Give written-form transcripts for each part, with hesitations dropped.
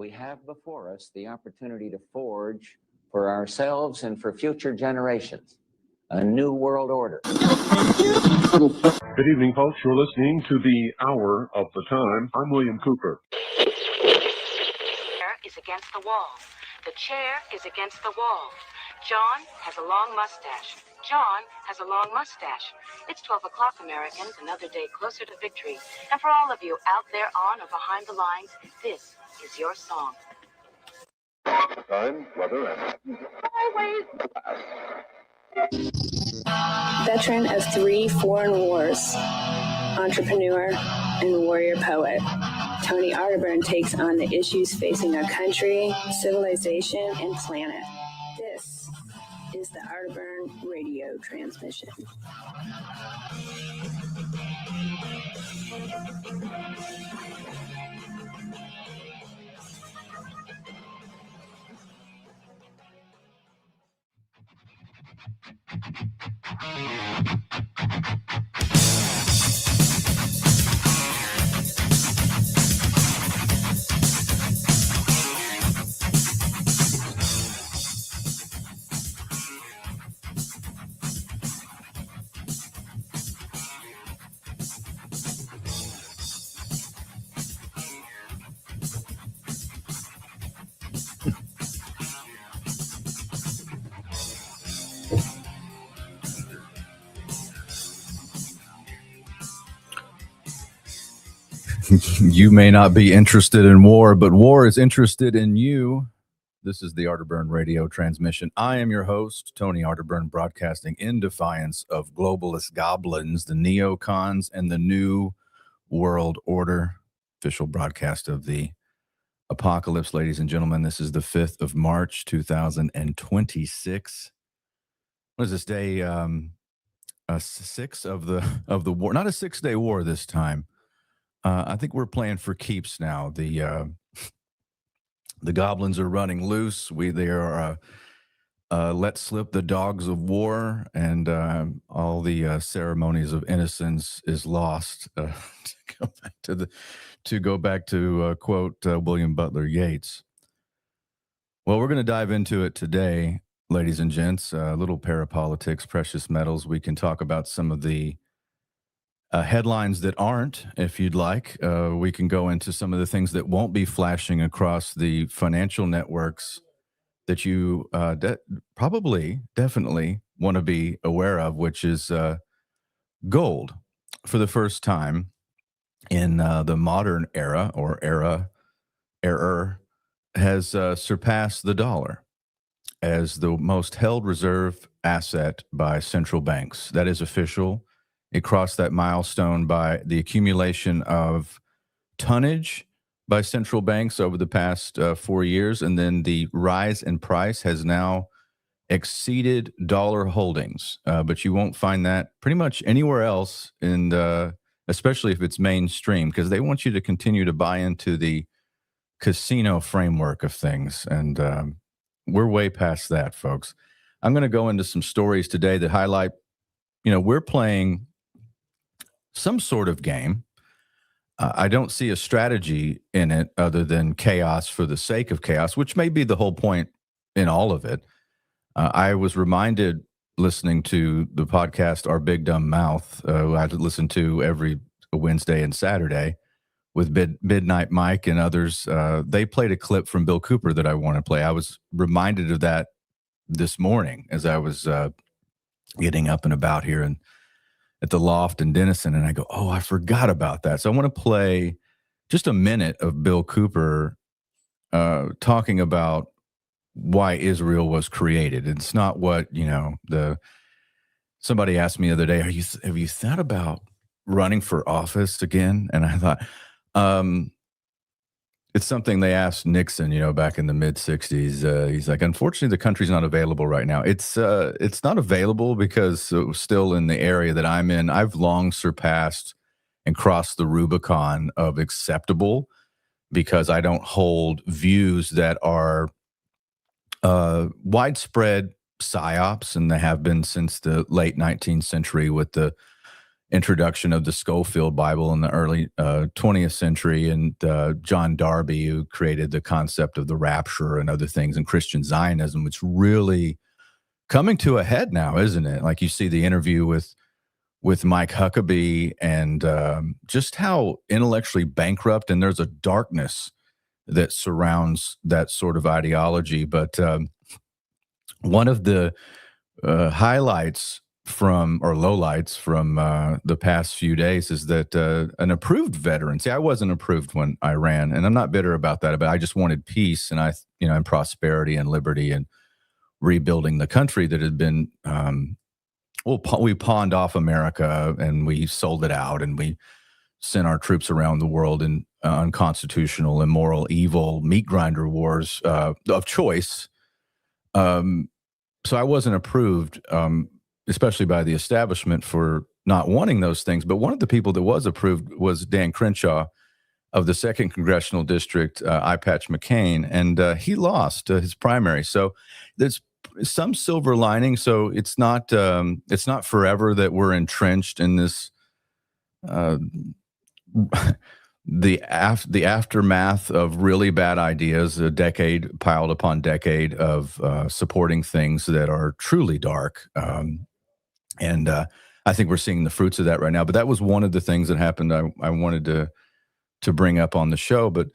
we have before us the opportunity to forge for ourselves and for future generations a new world order. Good evening, folks. You're listening to the Hour of the Time. I'm William Cooper. The chair is against the wall. The chair is against the wall. John has a long mustache. John has a long mustache. It's 12 o'clock, Americans, another day closer to victory. And for all of you out there on or behind the lines, this is your song. Time, weather, and Veteran of 3 foreign wars, entrepreneur, and warrior poet, Tony Arterburn takes on the issues facing our country, civilization, and planet. This is the Arterburn radio transmission. You may not be interested in war, but war is interested in you. This is the Arterburn radio transmission. I am your host, Tony Arterburn, broadcasting in defiance of globalist goblins, the neocons, and the new world order. Official broadcast of the apocalypse, ladies and gentlemen. This is the 5th of March, 2026. What is this day? A 6 of the war. Not a 6-day war this time. I think we're playing for keeps now. The goblins are running loose. They are let slip the dogs of war, and all the ceremonies of innocence is lost. To go back to quote William Butler Yeats. Well, we're going to dive into it today, ladies and gents. A little parapolitics, precious metals. We can talk about some of the headlines that aren't, if you'd like. We can go into some of the things that won't be flashing across the financial networks that you definitely want to be aware of, which is gold. For the first time in the modern era, or error, has surpassed the dollar as the most held reserve asset by central banks. That is official. It crossed that milestone by the accumulation of tonnage by central banks over the past 4 years, and then the rise in price has now exceeded dollar holdings. But you won't find that pretty much anywhere else, and especially if it's mainstream, because they want you to continue to buy into the casino framework of things, and we're way past that, folks. I'm going to go into some stories today that highlight, we're playing some sort of game. I don't see a strategy in it other than chaos for the sake of chaos, which may be the whole point in all of it. I was reminded, listening to the podcast Our Big Dumb Mouth, I listen to every Wednesday and Saturday with Midnight Mike and others. They played a clip from Bill Cooper that I want to play. I was reminded of that this morning as I was getting up and about here and at the loft in Denison, and I go, oh, I forgot about that. So I want to play just a minute of Bill Cooper talking about why Israel was created. It's not what, somebody asked me the other day, have you thought about running for office again? And I thought, it's something they asked Nixon, back in the mid 60s. He's like, unfortunately, the country's not available right now. It's not available because it was still in the area that I'm in. I've long surpassed and crossed the Rubicon of acceptable, because I don't hold views that are widespread psyops, and they have been since the late 19th century with the introduction of the Schofield Bible in the early 20th century, and John Darby, who created the concept of the rapture and other things, and Christian Zionism, which really coming to a head now, isn't it? Like you see the interview with Mike Huckabee, and just how intellectually bankrupt, and there's a darkness that surrounds that sort of ideology. But one of the highlights or lowlights from the past few days is that an approved veteran, see, I wasn't approved when I ran, and I'm not bitter about that, but I just wanted peace, and and prosperity and liberty and rebuilding the country that had been, we pawned off America and we sold it out, and we sent our troops around the world in unconstitutional, immoral, evil meat grinder wars of choice. So I wasn't approved, especially by the establishment, for not wanting those things. But one of the people that was approved was Dan Crenshaw of the 2nd Congressional District, Eye Patch McCain, and he lost his primary. So there's some silver lining. So it's not forever that we're entrenched in this the aftermath of really bad ideas, a decade piled upon decade of supporting things that are truly dark. And I think we're seeing the fruits of that right now. But that was one of the things that happened I wanted to bring up on the show. But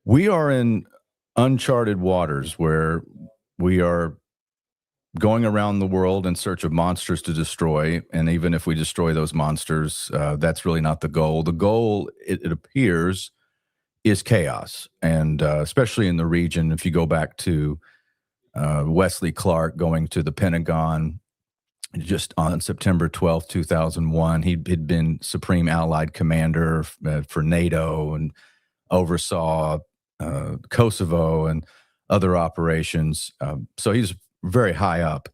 we are in uncharted waters where we are going around the world in search of monsters to destroy. And even if we destroy those monsters, that's really not the goal. The goal, it appears, is chaos. And especially in the region, if you go back to Wesley Clark going to the Pentagon just on September 12th, 2001, he'd been Supreme Allied Commander for NATO and oversaw Kosovo and other operations. So he's very high up.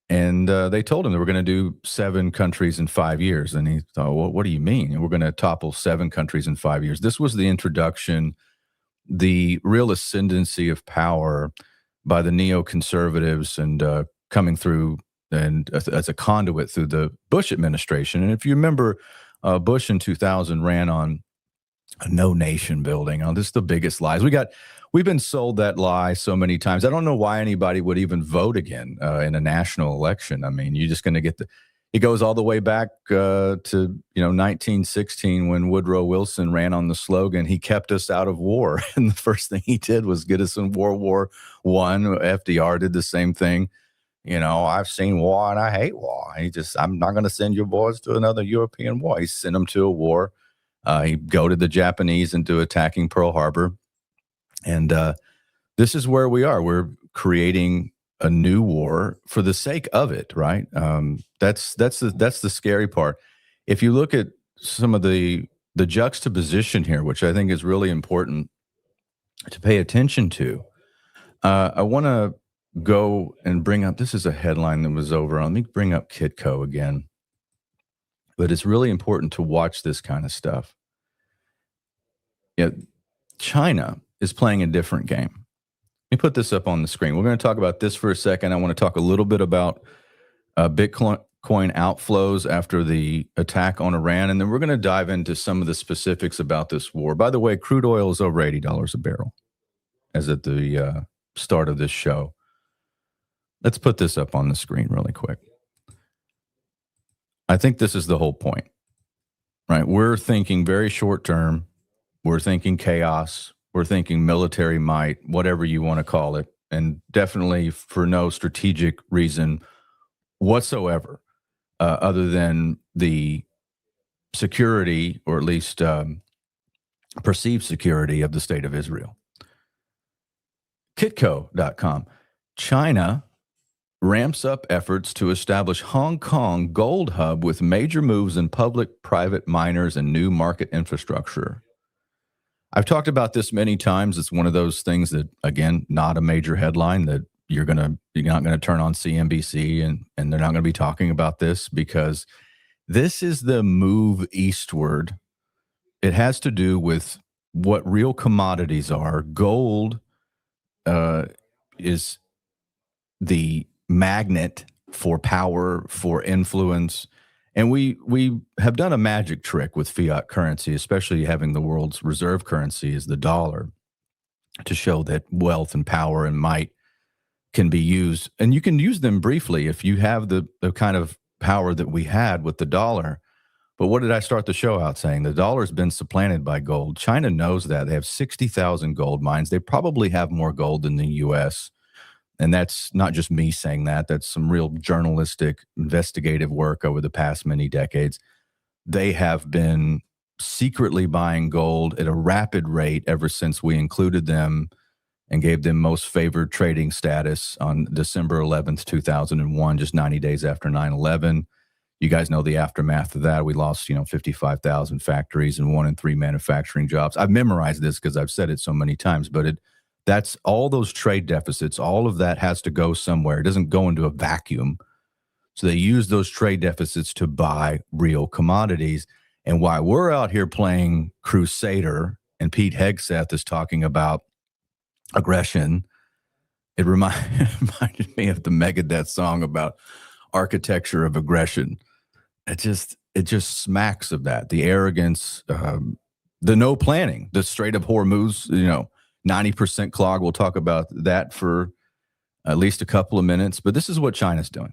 And they told him they were going to do 7 countries in 5 years. And he thought, well, what do you mean? And we're going to topple 7 countries in 5 years. This was the introduction, the real ascendancy of power by the neoconservatives and coming through and as a conduit through the Bush administration. And if you remember, Bush in 2000 ran on a no nation building. Oh, this is the biggest lies. We've been sold that lie so many times. I don't know why anybody would even vote again in a national election. I mean, you're just going to get it goes all the way back to 1916 when Woodrow Wilson ran on the slogan, "He kept us out of war." And the first thing he did was get us in World War I. FDR did the same thing. I've seen war and I hate war. I'm not going to send your boys to another European war. He sent them to a war. He goaded the Japanese into attacking Pearl Harbor. And this is where we are. We're creating a new war for the sake of it, right? That's the scary part. If you look at some of the juxtaposition here, which I think is really important to pay attention to, I want to go and bring up, this is a headline that was over. Let me bring up Kitco again. But it's really important to watch this kind of stuff. Yeah, China is playing a different game. Let me put this up on the screen. We're going to talk about this for a second. I want to talk a little bit about Bitcoin outflows after the attack on Iran, and then we're going to dive into some of the specifics about this war. By the way, crude oil is over $80 a barrel, as at the start of this show. Let's put this up on the screen really quick. I think this is the whole point, right? We're thinking very short term. We're thinking chaos. We're thinking military might, whatever you want to call it, and definitely for no strategic reason whatsoever, other than the security, or at least perceived security, of the state of Israel. Kitco.com. China ramps up efforts to establish Hong Kong gold hub with major moves in public-private miners and new market infrastructure. I've talked about this many times. It's one of those things that, again, not a major headline that you're not going to turn on CNBC and they're not going to be talking about this, because this is the move eastward. It has to do with what real commodities are. Gold is the magnet for power, for influence, And we have done a magic trick with fiat currency, especially having the world's reserve currency is the dollar, to show that wealth and power and might can be used. And you can use them briefly if you have the kind of power that we had with the dollar. But what did I start the show out saying? The dollar's been supplanted by gold. China knows that. They have 60,000 gold mines. They probably have more gold than the U.S., and that's not just me saying that. That's some real journalistic, investigative work over the past many decades. They have been secretly buying gold at a rapid rate ever since we included them and gave them most favored trading status on December 11th, 2001, just 90 days after 9/11. You guys know the aftermath of that. We lost, 55,000 factories and 1 in 3 manufacturing jobs. I've memorized this because I've said it so many times, but that's all those trade deficits. All of that has to go somewhere. It doesn't go into a vacuum. So they use those trade deficits to buy real commodities. And while we're out here playing Crusader and Pete Hegseth is talking about aggression, it reminded me of the Megadeth song about architecture of aggression. It just smacks of that. The arrogance, the no planning, the Strait of Hormuz, 90% clog. We'll talk about that for at least a couple of minutes. But this is what China's doing.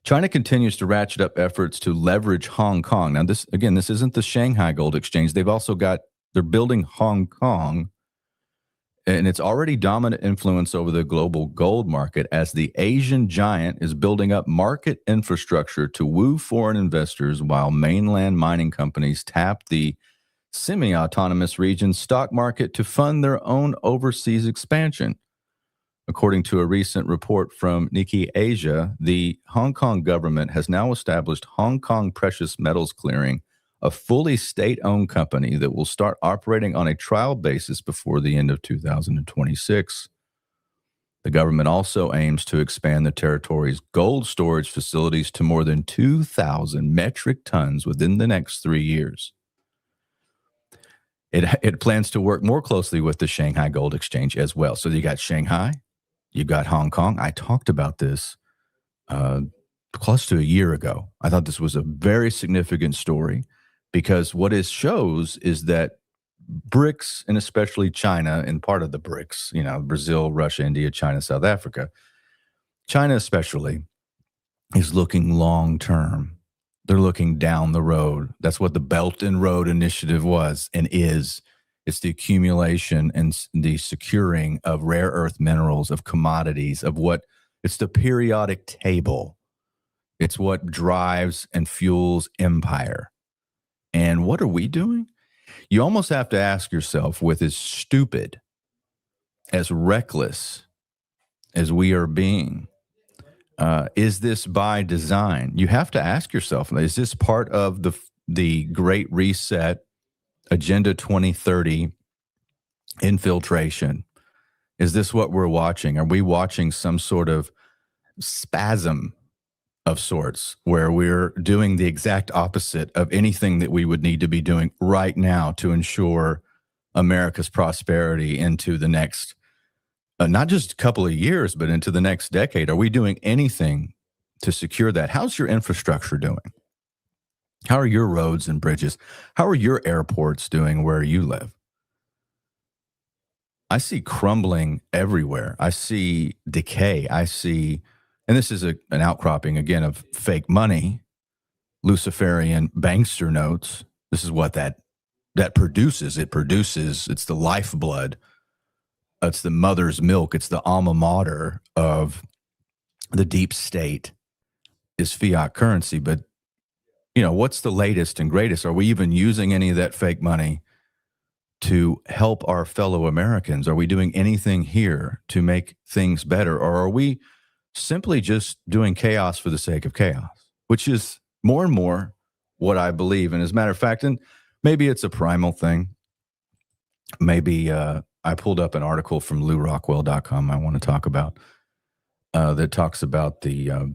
China continues to ratchet up efforts to leverage Hong Kong. Now, this isn't the Shanghai Gold Exchange. They're building Hong Kong, and it's already dominant influence over the global gold market as the Asian giant is building up market infrastructure to woo foreign investors while mainland mining companies tap the semi-autonomous region's stock market to fund their own overseas expansion. According to a recent report from Nikkei Asia, the Hong Kong government has now established Hong Kong Precious Metals Clearing, a fully state-owned company that will start operating on a trial basis before the end of 2026. The government also aims to expand the territory's gold storage facilities to more than 2,000 metric tons within the next 3 years. It plans to work more closely with the Shanghai Gold Exchange as well. So you got Shanghai, you got Hong Kong. I talked about this close to a year ago. I thought this was a very significant story because what it shows is that BRICS, and especially China and part of the BRICS, Brazil, Russia, India, China, South Africa, China especially is looking long term. They're looking down the road. That's what the Belt and Road Initiative was and is. It's the accumulation and the securing of rare earth minerals, of commodities, it's the periodic table. It's what drives and fuels empire. And what are we doing? You almost have to ask yourself, with as stupid, as reckless as we are being, is this by design? You have to ask yourself, is this part of the Great Reset, Agenda 2030 infiltration? Is this what we're watching? Are we watching some sort of spasm of sorts where we're doing the exact opposite of anything that we would need to be doing right now to ensure America's prosperity into the next not just a couple of years, but into the next decade? Are we doing anything to secure that? How's your infrastructure doing? How are your roads and bridges? How are your airports doing where you live? I see crumbling everywhere. I see decay. And this is an outcropping, again, of fake money, Luciferian bankster notes. This is what that produces. It's the lifeblood. It's the mother's milk. It's the alma mater of the deep state is fiat currency. But, what's the latest and greatest? Are we even using any of that fake money to help our fellow Americans? Are we doing anything here to make things better? Or are we simply just doing chaos for the sake of chaos, which is more and more what I believe. And as a matter of fact, and maybe it's a primal thing. Maybe I pulled up an article from LouRockwell.com I want to talk about that talks about the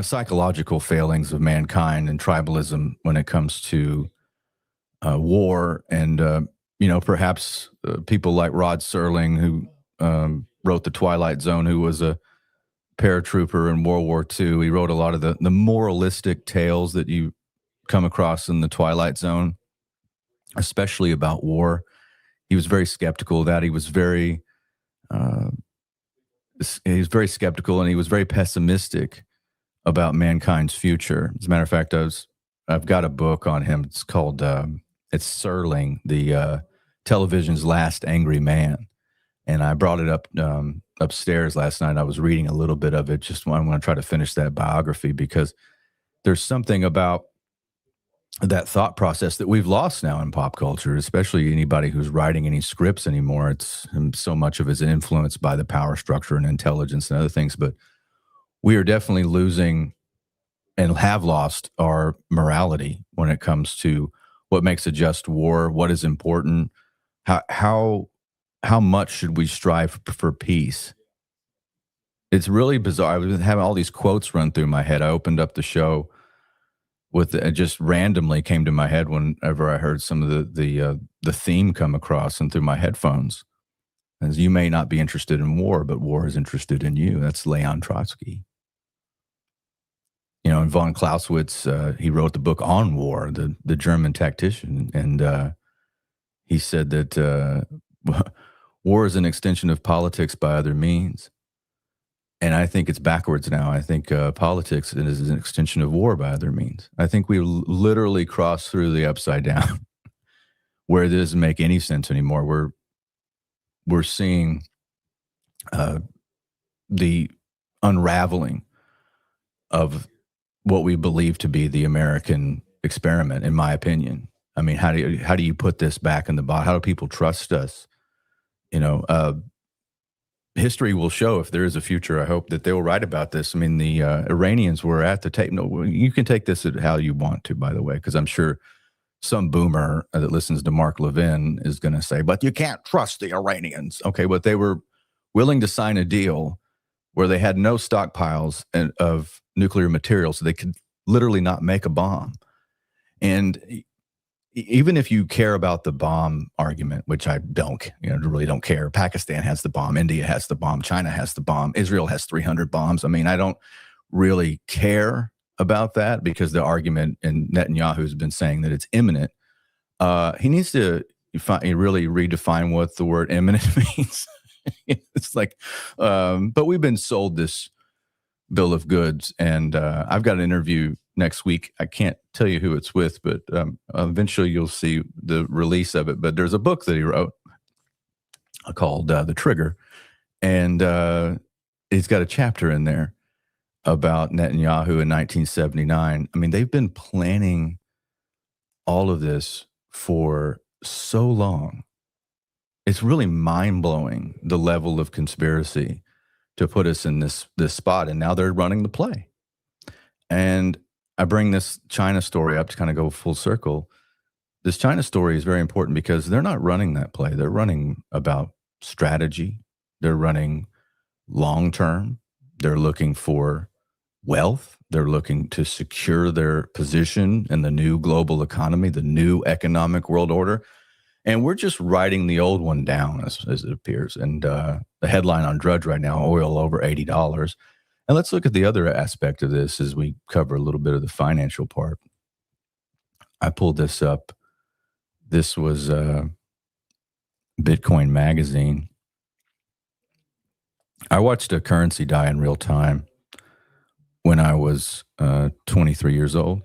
psychological failings of mankind and tribalism when it comes to war. And, perhaps people like Rod Serling, who wrote The Twilight Zone, who was a paratrooper in World War II. He wrote a lot of the moralistic tales that you come across in the Twilight Zone, especially about war. He was very skeptical of that. He was very skeptical, and he was very pessimistic about mankind's future. As a matter of fact, I've got a book on him. It's called it's Serling, the television's last angry man, and I brought it up upstairs last night. I was reading a little bit of it. Just I want to try to finish that biography, because there's something about that thought process that we've lost now in pop culture, especially anybody who's writing any scripts anymore. It's so much of it is influenced by the power structure and intelligence and other things, but we are definitely losing and have lost our morality when it comes to what makes a just war, what is important, how much should we strive for peace. It's really bizarre. I was having all these quotes run through my head. I opened up the show with it just randomly came to my head whenever I heard some of the theme come across and through my headphones. As you may not be interested in war, but war is interested in you. That's Leon Trotsky. You know, and von Clausewitz, he wrote the book on war, the German tactician, and he said that war is an extension of politics by other means. And I think it's backwards now. I think politics is an extension of war by other means. I think we literally crossed through the upside down where it doesn't make any sense anymore. We're seeing the unraveling of what we believe to be the American experiment, in my opinion. I mean, how do you put this back in the box? How do people trust us? You know, history will show if there is a future. I hope that they will write about this. I mean, the Iranians were at the tape. No, you can take this at how you want to, by the way, because I'm sure some boomer that listens to Mark Levin is going to say, but you can't trust the Iranians. Okay, but they were willing to sign a deal where they had no stockpiles of nuclear material, so they could literally not make a bomb. And even if you care about the bomb argument, which I don't, really don't care. Pakistan has the bomb, India has the bomb, China has the bomb, Israel has 300 bombs. I mean, I don't really care about that, because the argument, and Netanyahu has been saying that it's imminent. He needs to really redefine what the word imminent means. It's like, but we've been sold this bill of goods, and I've got an interview next week. I can't tell you who it's with, but eventually you'll see the release of it. But there's a book that he wrote called The Trigger, and he's got a chapter in there about Netanyahu in 1979. I mean, they've been planning all of this for so long. It's really mind-blowing, the level of conspiracy to put us in this spot, and now they're running the play. And I bring this China story up to kind of go full circle. This China story is very important because they're not running that play. They're running about strategy. They're running long-term. They're looking for wealth. They're looking to secure their position in the new global economy, the new economic world order. And we're just writing the old one down, as it appears. And the headline on Drudge right now, oil over $80. And let's look at the other aspect of this as we cover a little bit of the financial part. I pulled this up. This was Bitcoin Magazine. I watched a currency die in real time when I was 23 years old,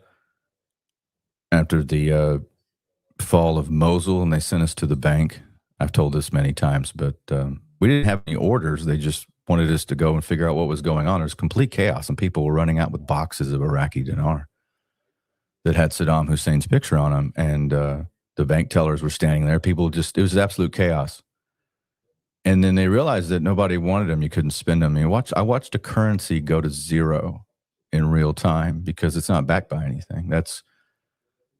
after the fall of Mosul, and they sent us to the bank. I've told this many times, but we didn't have any orders. They just wanted us to go and figure out what was going on. There was complete chaos, and people were running out with boxes of Iraqi dinar that had Saddam Hussein's picture on them, and the bank tellers were standing there. People just, it was absolute chaos. And then they realized that nobody wanted them. You couldn't spend them. I watched a currency go to zero in real time because it's not backed by anything. That's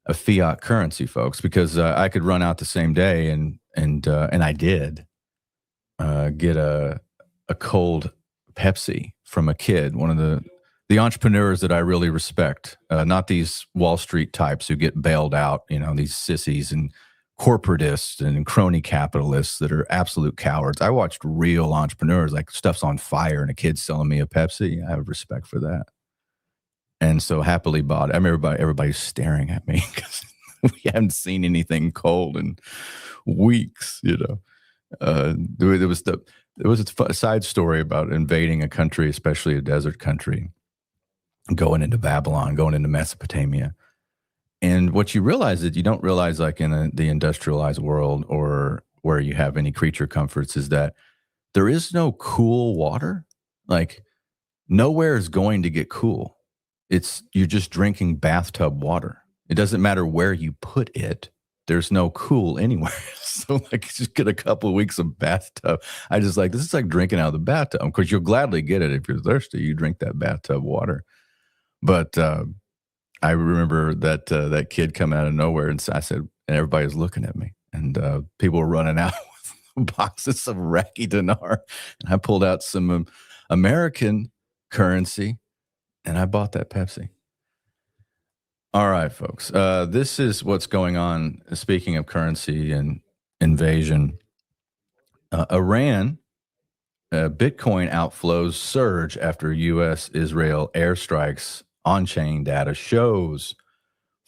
a fiat currency, folks, because I could run out the same day and I did get a cold Pepsi from a kid, one of the entrepreneurs that I really respect, not these Wall Street types who get bailed out, these sissies and corporatists and crony capitalists that are absolute cowards. I watched real entrepreneurs, like stuff's on fire and a kid's selling me a Pepsi. I have respect for that. And so happily bought it. I remember everybody's staring at me because we haven't seen anything cold in weeks, you know. There was a side story about invading a country, especially a desert country, going into Babylon, going into Mesopotamia. And what you realize that you don't realize, like in the industrialized world or where you have any creature comforts, is that there is no cool water. Like nowhere is going to get cool. You're just drinking bathtub water. It doesn't matter where you put it. There's no cool anywhere. So like just get a couple of weeks of bathtub. I just like, this is like drinking out of the bathtub. Of course, you'll gladly get it if you're thirsty. You drink that bathtub water. But I remember that kid coming out of nowhere, and I said, and everybody was looking at me, and people were running out with boxes of Iraqi dinar, and I pulled out some American currency, and I bought that Pepsi. All right, folks, this is what's going on. Speaking of currency and invasion, Iran. Bitcoin outflows surge after U.S.-Israel airstrikes. On-chain data shows.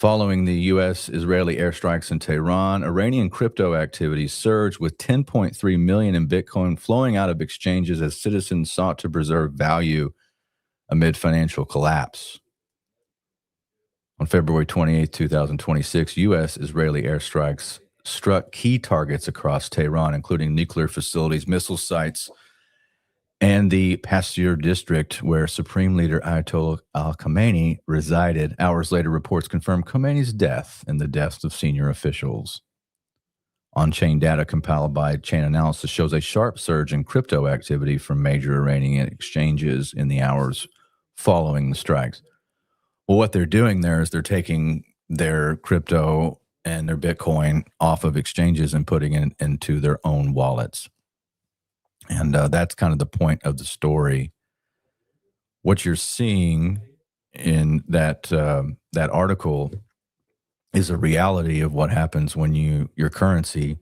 Following the U.S.-Israeli airstrikes in Tehran, Iranian crypto activities surged with 10.3 million in Bitcoin flowing out of exchanges as citizens sought to preserve value amid financial collapse. On February 28, 2026, U.S.-Israeli airstrikes struck key targets across Tehran, including nuclear facilities, missile sites, and the Pasteur district where Supreme Leader Ayatollah Khamenei resided. Hours later, reports confirmed Khamenei's death and the deaths of senior officials. On-chain data compiled by Chain Analysis shows a sharp surge in crypto activity from major Iranian exchanges in the hours following the strikes. Well, what they're doing there is they're taking their crypto and their Bitcoin off of exchanges and putting it into their own wallets. And that's kind of the point of the story. What you're seeing in that article is a reality of what happens when your currency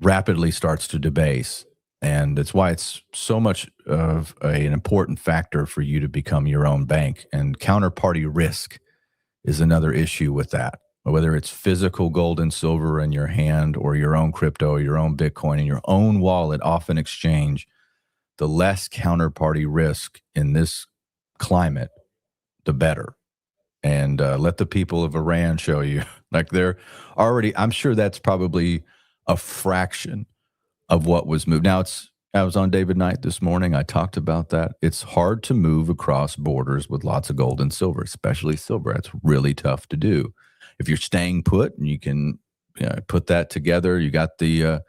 rapidly starts to debase. And it's why it's so much of an important factor for you to become your own bank. And counterparty risk is another issue with that. Whether it's physical gold and silver in your hand or your own crypto, your own Bitcoin in your own wallet off an exchange, the less counterparty risk in this climate, the better. And let the people of Iran show you. Like they're already, I'm sure that's probably a fraction of what was moved. Now I was on David Knight this morning. I talked about that. It's hard to move across borders with lots of gold and silver, especially silver. That's really tough to do. If you're staying put and you can put that together, you got the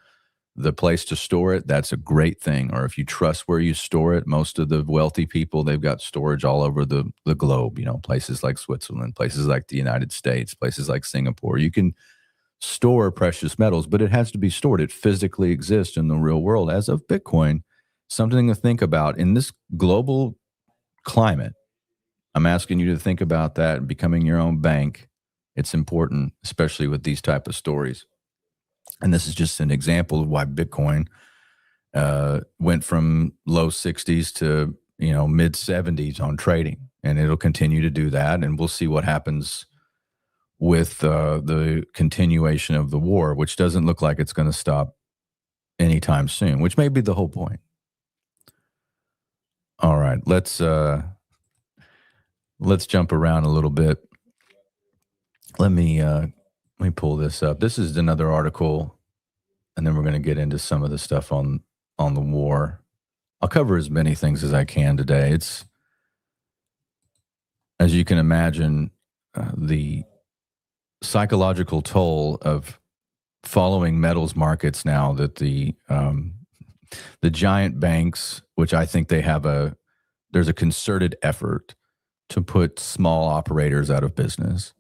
place to store it, that's a great thing. Or if you trust where you store it, most of the wealthy people, they've got storage all over the globe, places like Switzerland, places like the United States, places like Singapore. You can store precious metals, but it has to be stored. It physically exists in the real world. As of Bitcoin, something to think about in this global climate. I'm asking you to think about that and becoming your own bank. It's important, especially with these type of stories. And this is just an example of why Bitcoin went from low 60s to mid 70s on trading, and it'll continue to do that. And we'll see what happens with the continuation of the war, which doesn't look like it's going to stop anytime soon, which may be the whole point. All right, let's jump around a little bit. Let me pull this up. This is another article, and then we're going to get into some of the stuff on the war. I'll cover as many things as I can today. It's, as you can imagine, the psychological toll of following metals markets now that the giant banks, which I think they have there's a concerted effort to put small operators out of business.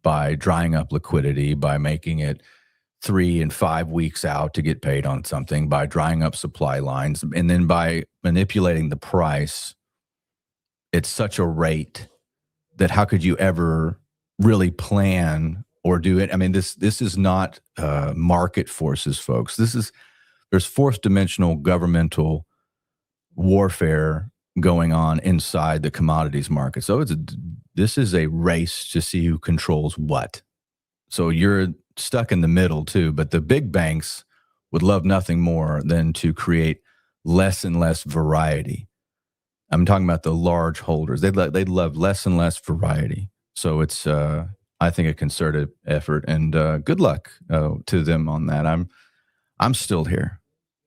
By drying up liquidity, by making it 3 and 5 weeks out to get paid on something, by drying up supply lines, and then by manipulating the price at such a rate that how could you ever really plan or do it. I mean, this is not market forces, folks. There's fourth dimensional governmental warfare going on inside the commodities market. So this is a race to see who controls what. So you're stuck in the middle too, but the big banks would love nothing more than to create less and less variety. I'm talking about the large holders. They'd love less and less variety. So it's, I think, a concerted effort, and good luck to them on that. I'm still here,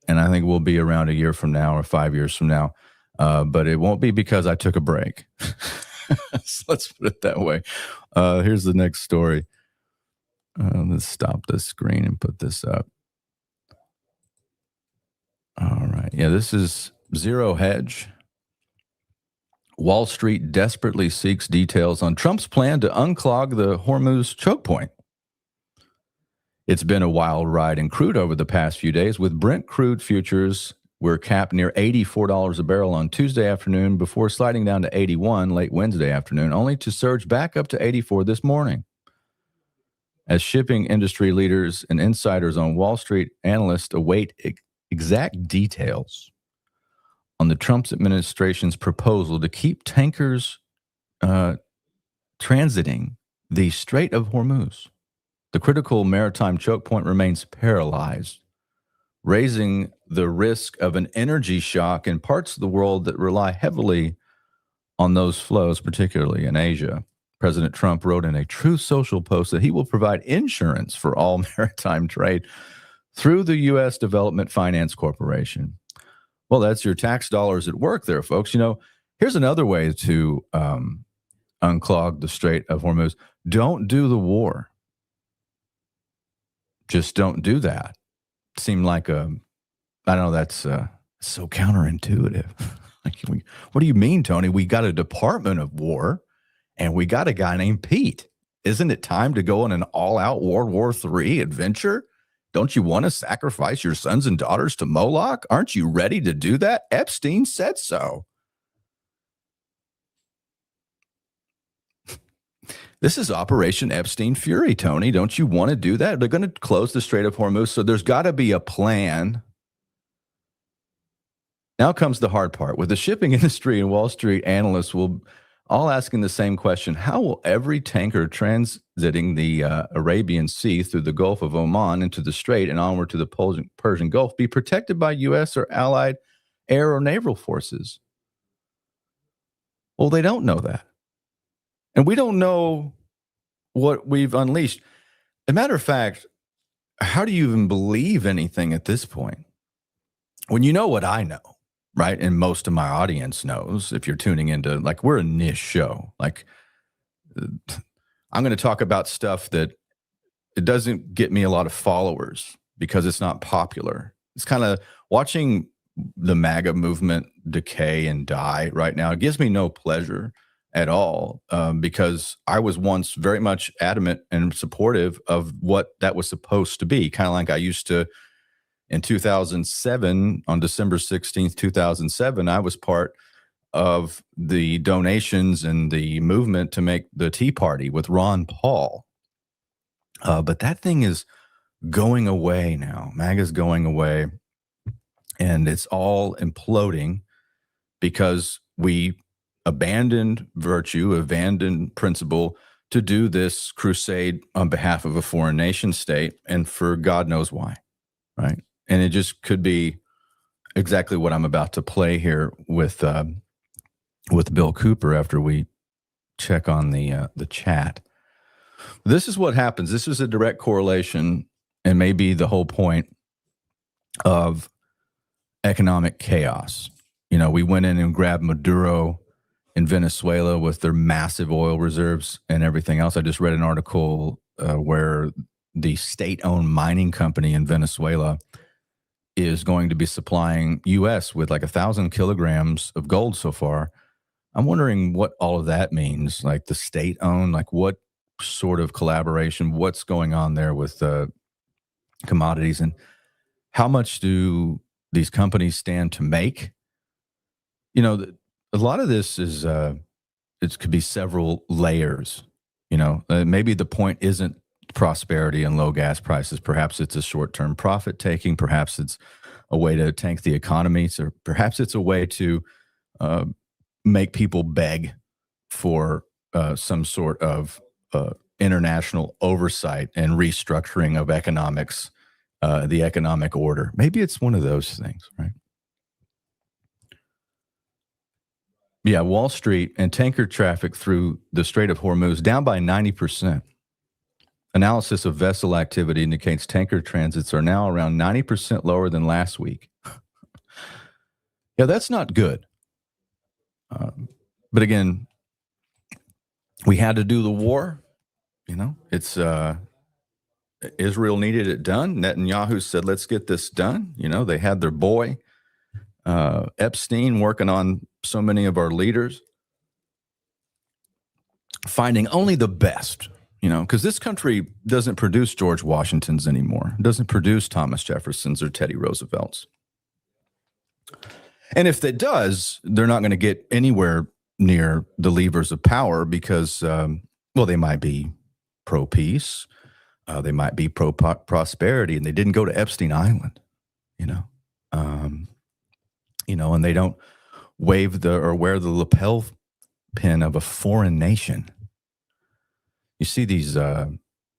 and I think we'll be around a year from now or 5 years from now, but it won't be because I took a break. So let's put it that way. Here's the next story. Let's stop the screen and put this up. All right. Yeah, this is Zero Hedge. Wall Street desperately seeks details on Trump's plan to unclog the Hormuz choke point. It's been a wild ride in crude over the past few days, with Brent crude futures were capped near $84 a barrel on Tuesday afternoon before sliding down to 81 late Wednesday afternoon, only to surge back up to 84 this morning. As shipping industry leaders and insiders on Wall Street, analysts await exact details on the Trump administration's proposal to keep tankers transiting the Strait of Hormuz. The critical maritime choke point remains paralyzed, raising the risk of an energy shock in parts of the world that rely heavily on those flows, particularly in Asia. President Trump wrote in a Truth Social post that he will provide insurance for all maritime trade through the U.S. Development Finance Corporation. Well, that's your tax dollars at work there, folks. You know, here's another way to unclog the Strait of Hormuz. Don't do the war. Just don't do that. Seemed like I don't know, that's so counterintuitive. Like, what do you mean, Tony? We got a Department of War and we got a guy named Pete. Isn't it time to go on an all-out World War III adventure? Don't you want to sacrifice your sons and daughters to Moloch? Aren't you ready to do that? Epstein said so. This is Operation Epstein Fury, Tony. Don't you want to do that? They're going to close the Strait of Hormuz, so there's got to be a plan. Now comes the hard part. With the shipping industry and Wall Street analysts will all asking the same question: how will every tanker transiting the Arabian Sea through the Gulf of Oman into the Strait and onward to the Persian Gulf be protected by U.S. or allied air or naval forces? Well, they don't know that. And we don't know what we've unleashed. As a matter of fact, how do you even believe anything at this point? When you know what I know, right? And most of my audience knows, if you're tuning into, like, we're a niche show. Like, I'm going to talk about stuff that it doesn't get me a lot of followers because it's not popular. It's kind of watching the MAGA movement decay and die right now. It gives me no pleasure at all, because I was once very much adamant and supportive of what that was supposed to be. Kind of like I used to in 2007, on December 16th, 2007, I was part of the donations and the movement to make the Tea Party with Ron Paul. But that thing is going away now. MAGA's going away, and it's all imploding because we abandoned virtue, abandoned principle to do this crusade on behalf of a foreign nation state, and for God knows why, right? And it just could be exactly what I'm about to play here with Bill Cooper after we check on the chat. This is what happens. This is a direct correlation, and maybe the whole point of economic chaos. You know, we went in and grabbed Maduro in Venezuela with their massive oil reserves and everything else. I just read an article where the state-owned mining company in Venezuela is going to be supplying U.S. with like 1,000 kilograms of gold so far. I'm wondering what all of that means, like the state-owned, like what sort of collaboration, what's going on there with commodities, and how much do these companies stand to make? You know, a lot of this is, it could be several layers. You know, maybe the point isn't prosperity and low gas prices. Perhaps it's a short-term profit taking. Perhaps it's a way to tank the economy. So perhaps it's a way to make people beg for some sort of international oversight and restructuring of economics, the economic order. Maybe it's one of those things, right? Yeah, Wall Street and tanker traffic through the Strait of Hormuz down by 90%. Analysis of vessel activity indicates tanker transits are now around 90% lower than last week. Yeah, that's not good. But again, we had to do the war. You know, it's Israel needed it done. Netanyahu said, let's get this done. You know, they had their boy Epstein working on so many of our leaders, finding only the best, you know, because this country doesn't produce George Washingtons anymore. It doesn't produce Thomas Jeffersons or Teddy Roosevelts. And if it does, they're not going to get anywhere near the levers of power because, well, they might be pro-peace, they might be pro-prosperity, and they didn't go to Epstein Island, you know. You know, and they don't wave or wear the lapel pin of a foreign nation. You see these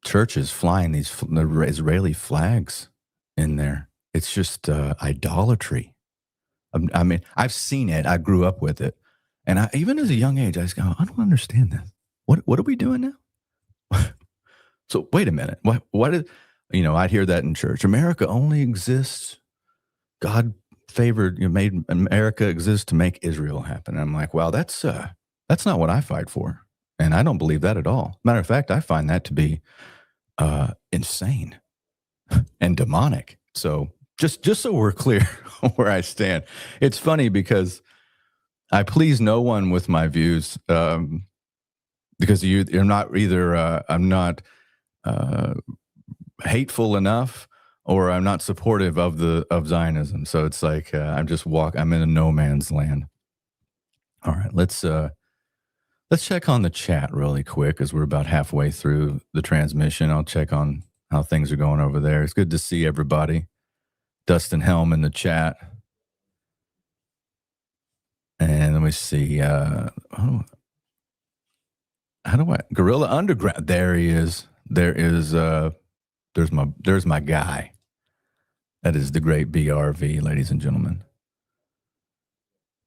churches flying these Israeli flags in there. It's just idolatry. I mean, I've seen it. I grew up with it. And even as a young age, I just go, I don't understand this. What are we doing now? So wait a minute. What is, you know, I'd hear that in church. America only exists. God favored, you know, made America exist to make Israel happen. And I'm like, wow, that's not what I fight for. And I don't believe that at all. Matter of fact, I find that to be insane and demonic. So just so we're clear where I stand, it's funny because I please no one with my views because you're not either I'm not hateful enough or I'm not supportive of Zionism. So it's like I'm in a no man's land. All right, let's check on the chat really quick as we're about halfway through the transmission. I'll check on how things are going over there. It's good to see everybody. Dustin Helm in the chat. And let me see. How do I Gorilla Underground? There he is. There's my guy. That is the great BRV, ladies and gentlemen.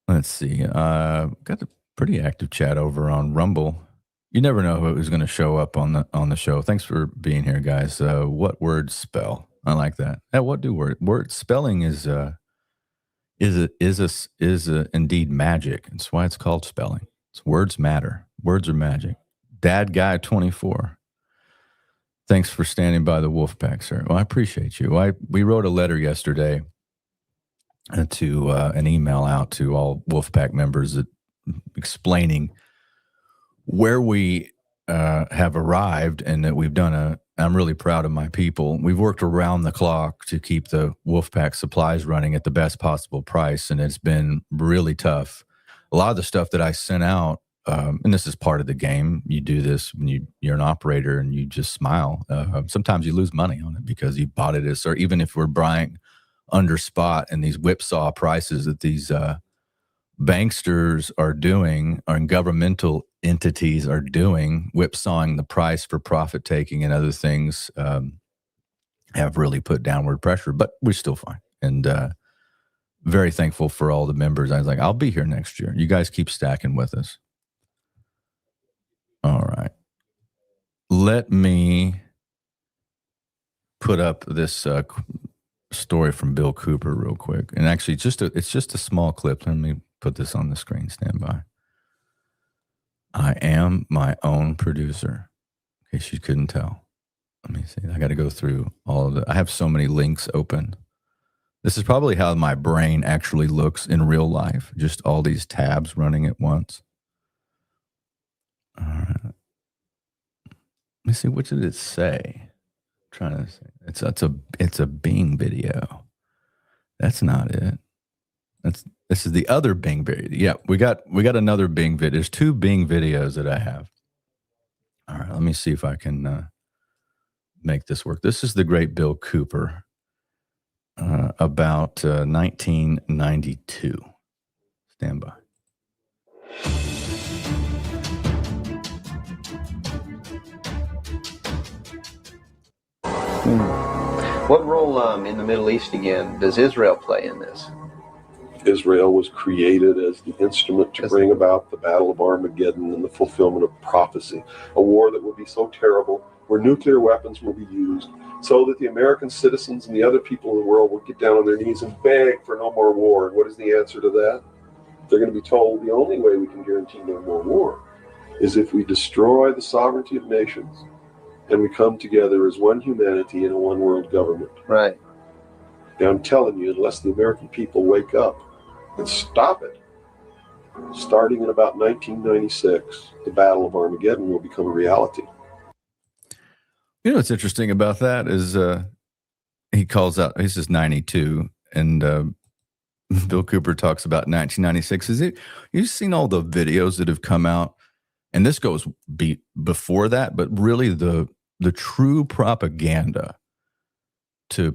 Let's see. Got a pretty active chat over on Rumble. You never know who's going to show up on the show. Thanks for being here, guys. What words spell? I like that. What do word spelling is indeed magic. That's why it's called spelling. It's words matter. Words are magic. Dad Guy 24. Thanks for standing by the Wolfpack, sir. Well, I appreciate you. We wrote a letter yesterday to an email out to all Wolfpack members explaining where we have arrived and that we've done I'm really proud of my people. We've worked around the clock to keep the Wolfpack supplies running at the best possible price, and it's been really tough. A lot of the stuff that I sent out, and this is part of the game. You do this when you're an operator and you just smile. Sometimes you lose money on it because you bought it or even if we're buying under spot and these whipsaw prices that these banksters are doing or governmental entities are doing, whipsawing the price for profit taking and other things have really put downward pressure, but we're still fine. And very thankful for all the members. I was like, I'll be here next year. You guys keep stacking with us. All right. Let me put up this story from Bill Cooper real quick. And actually, it's just a small clip. Let me put this on the screen. Stand by. I am my own producer. In case you couldn't tell. Let me see. I got to go through all of I have so many links open. This is probably how my brain actually looks in real life. Just all these tabs running at once. All right. Let me see. What did it say? I'm trying to say. It's a Bing video. That's not it. This is the other Bing video. Yeah, we got another Bing video. There's 2 Bing videos that I have. All right, let me see if I can make this work. This is the great Bill Cooper about 1992. Stand by. What role in the Middle East again does Israel play in this? Israel was created as the instrument to bring about the Battle of Armageddon and the fulfillment of prophecy, a war that will be so terrible, where nuclear weapons will be used, so that the American citizens and the other people in the world will get down on their knees and beg for no more war. And what is the answer to that? They're going to be told the only way we can guarantee no more war is if we destroy the sovereignty of nations and we come together as one humanity in a one world government. Right. Now, I'm telling you, unless the American people wake up and stop it, starting in about 1996, the Battle of Armageddon will become a reality. You know what's interesting about that is he calls out, he says 92, and Bill Cooper talks about 1996. You've seen all the videos that have come out, and this goes before that, but really the true propaganda to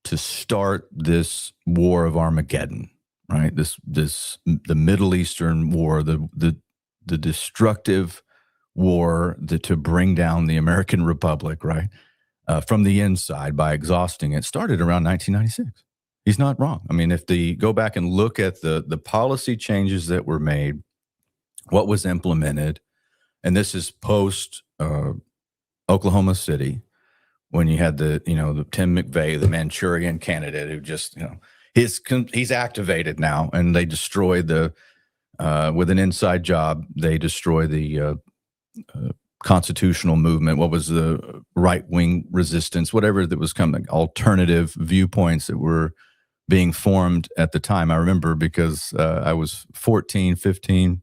start this war of Armageddon, right? The Middle Eastern war, the destructive war to bring down the American Republic, right? From the inside by exhausting it, started around 1996. He's not wrong. I mean, if go back and look at the policy changes that were made, what was implemented, and this is post Oklahoma City, when you had the Tim McVeigh, the Manchurian candidate, who just he's activated now, and they destroyed with an inside job, they destroy the constitutional movement. What was the right wing resistance, whatever that was coming, alternative viewpoints that were being formed at the time. I remember because I was 14, 15.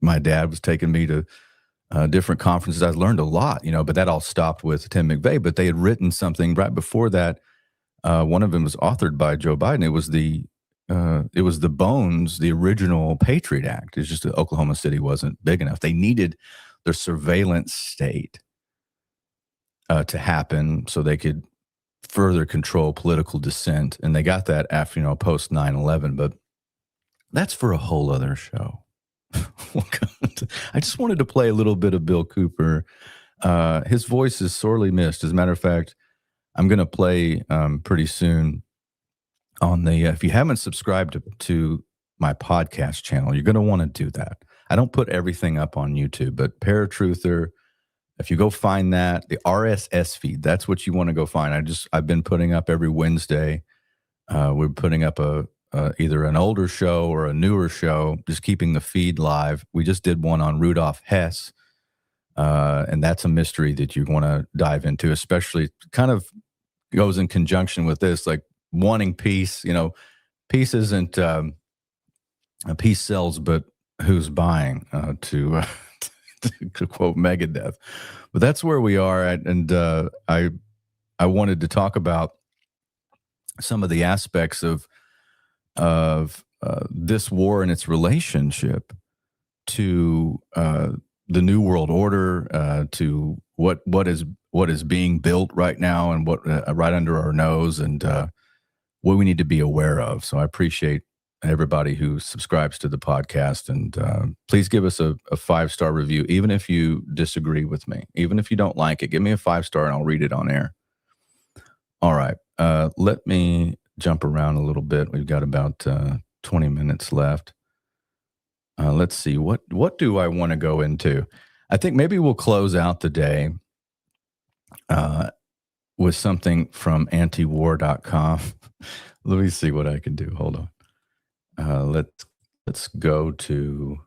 My dad was taking me to different conferences. I learned a lot, but that all stopped with Tim McVeigh. But they had written something right before that. One of them was authored by Joe Biden. It was the Bones, the original Patriot Act. It's just that Oklahoma City wasn't big enough. They needed their surveillance state to happen so they could further control political dissent. And they got that after, post 9/11. But that's for a whole other show. I just wanted to play a little bit of Bill Cooper. His voice is sorely missed. As a matter of fact, I'm going to play pretty soon on the, if you haven't subscribed to my podcast channel, you're going to want to do that. I don't put everything up on YouTube, but Paratruther, if you go find that, the RSS feed, that's what you want to go find. I've been putting up every Wednesday. We're putting up either an older show or a newer show, just keeping the feed live. We just did one on Rudolf Hess, and that's a mystery that you want to dive into, especially kind of goes in conjunction with this, like wanting peace. Peace isn't peace sells, but who's buying, to quote Megadeth. But that's where we are at, and I wanted to talk about some of the aspects of this war and its relationship to the New World Order, to what is being built right now, and what right under our nose, and what we need to be aware of. So I appreciate everybody who subscribes to the podcast, and please give us a 5-star review, even if you disagree with me, even if you don't like it. Give me a 5-star and I'll read it on air. All right, let me jump around a little bit. We've got about 20 minutes left. Let's see, what do I want to go into? I think maybe we'll close out the day with something from antiwar.com. Let me see what I can do. Hold on. Let's go to,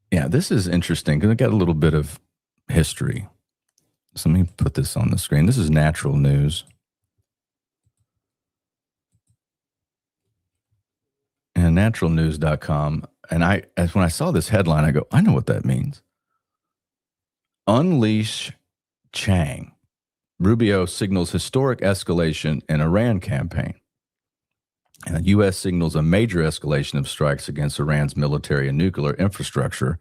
this is interesting because I got a little bit of history. So let me put this on the screen. This is Natural News. And naturalnews.com. And when I saw this headline, I go, I know what that means. Unleash Chang. Rubio signals historic escalation in Iran campaign. And the U.S. signals a major escalation of strikes against Iran's military and nuclear infrastructure.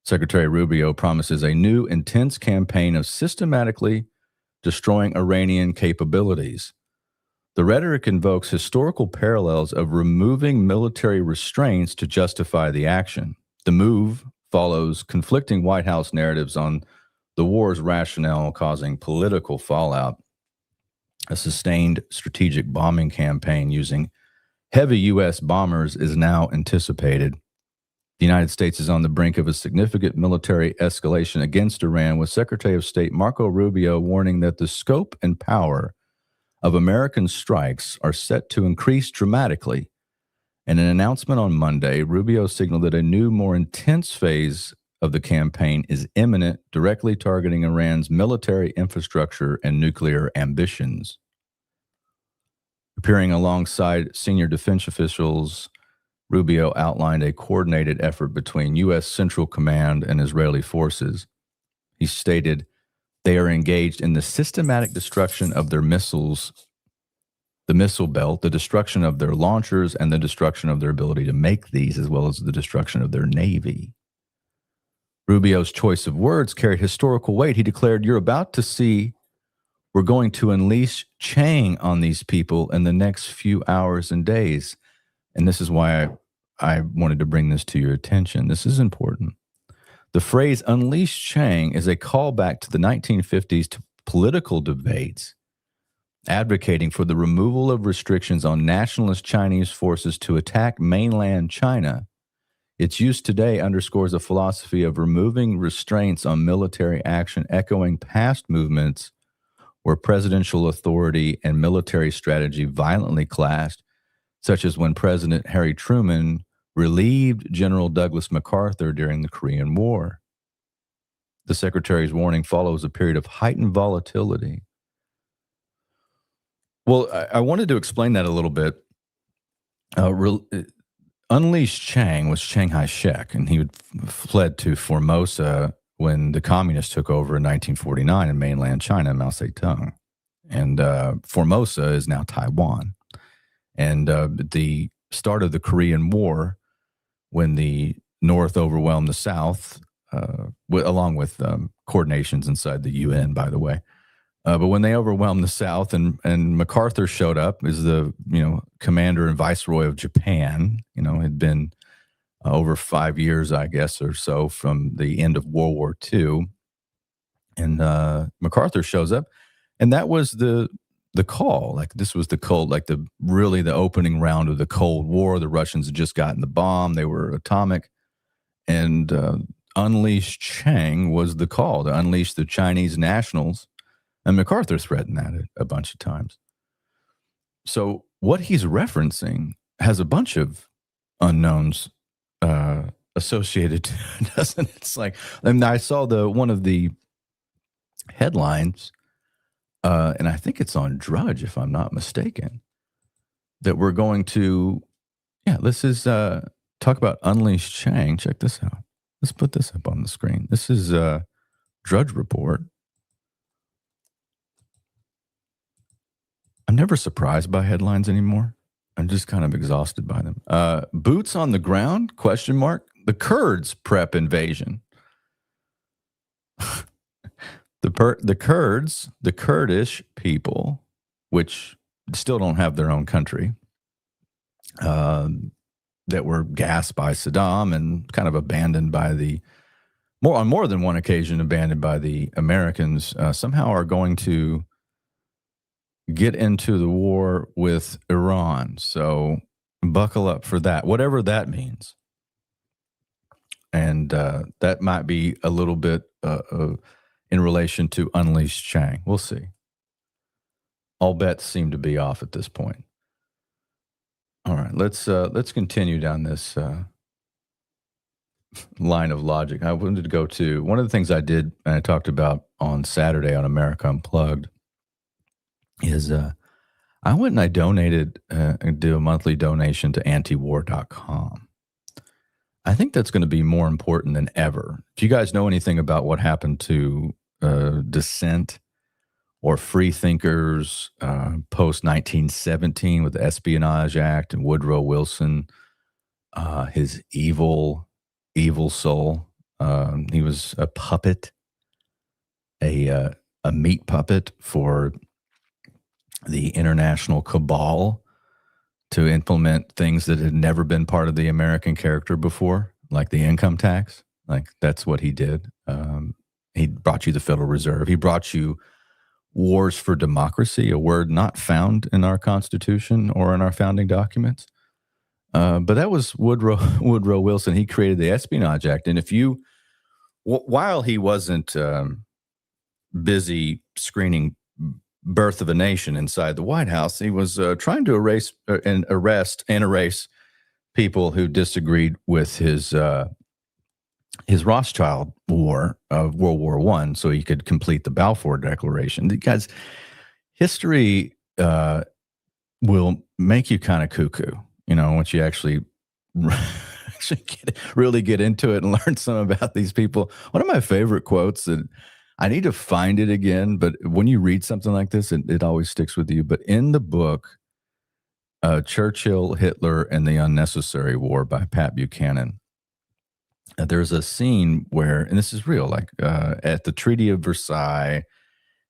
Secretary Rubio promises a new intense campaign of systematically destroying Iranian capabilities. The rhetoric invokes historical parallels of removing military restraints to justify the action. The move follows conflicting White House narratives on the war's rationale causing political fallout. A sustained strategic bombing campaign using heavy U.S. bombers is now anticipated. The United States is on the brink of a significant military escalation against Iran, with Secretary of State Marco Rubio warning that the scope and power of American strikes are set to increase dramatically. In an announcement on Monday, Rubio signaled that a new, more intense phase of the campaign is imminent, directly targeting Iran's military infrastructure and nuclear ambitions. Appearing alongside senior defense officials, Rubio outlined a coordinated effort between U.S. Central Command and Israeli forces. He stated, they are engaged in the systematic destruction of their missiles, the missile belt, the destruction of their launchers, and the destruction of their ability to make these, as well as the destruction of their navy. Rubio's choice of words carried historical weight. He declared, you're about to see, we're going to unleash Chang on these people in the next few hours and days. And this is why I wanted to bring this to your attention. This is important. The phrase unleash Chang is a callback to the 1950s to political debates advocating for the removal of restrictions on nationalist Chinese forces to attack mainland China. Its use today underscores a philosophy of removing restraints on military action, echoing past movements where presidential authority and military strategy violently clashed, such as when President Harry Truman relieved General Douglas MacArthur during the Korean War. The Secretary's warning follows a period of heightened volatility. Well, I wanted to explain that a little bit. Unleashed Chiang was Chiang Kai-shek, and he fled to Formosa when the communists took over in 1949 in mainland China, Mao Zedong. And Formosa is now Taiwan. And the start of the Korean War, when the North overwhelmed the South, along with coordinations inside the UN, by the way. But when they overwhelmed the South and MacArthur showed up as the commander and viceroy of Japan, had been over 5 years, I guess, or so from the end of World War II. And MacArthur shows up, and that was the call. Like, this was the cold, like the opening round of the Cold War. The Russians had just gotten the bomb. They were atomic. And unleash Chiang was the call to unleash the Chinese nationals. And MacArthur threatened that a bunch of times. So what he's referencing has a bunch of unknowns associated, doesn't it? It's like, I saw one of the headlines, and I think it's on Drudge, if I'm not mistaken, that we're going to, this is, talk about Unleash Chang. Check this out. Let's put this up on the screen. This is Drudge Report. I'm never surprised by headlines anymore. I'm just kind of exhausted by them. Boots on the ground? ? The Kurds prep invasion. The Kurds, the Kurdish people, which still don't have their own country, that were gassed by Saddam and kind of abandoned by on more than one occasion, abandoned by the Americans, somehow are going to get into the war with Iran. So buckle up for that, whatever that means. And that might be a little bit in relation to Unleash Chang. We'll see. All bets seem to be off at this point. All right, let's continue down this line of logic. I wanted to go to one of the things I did, and I talked about on Saturday on America Unplugged, is I went and I donated and do a monthly donation to antiwar.com. I think that's going to be more important than ever. Do you guys know anything about what happened to dissent or free thinkers post 1917 with the Espionage Act and Woodrow Wilson, his evil soul? He was a puppet, a meat puppet for the international cabal to implement things that had never been part of the American character before, like the income tax. Like that's what he did. He brought you the Federal Reserve. He brought you wars for democracy, a word not found in our Constitution or in our founding documents. But that was Woodrow Wilson. He created the Espionage Act. And if you, while he wasn't busy screening Birth of a Nation inside the White House, he was trying to arrest people who disagreed with his Rothschild War of World War I, so he could complete the Balfour Declaration. Because history will make you kind of cuckoo, once you actually really get into it and learn some about these people. One of my favorite quotes that I need to find it again, but when you read something like this, it always sticks with you. But in the book, Churchill, Hitler, and the Unnecessary War by Pat Buchanan, there's a scene where, and this is real, like at the Treaty of Versailles,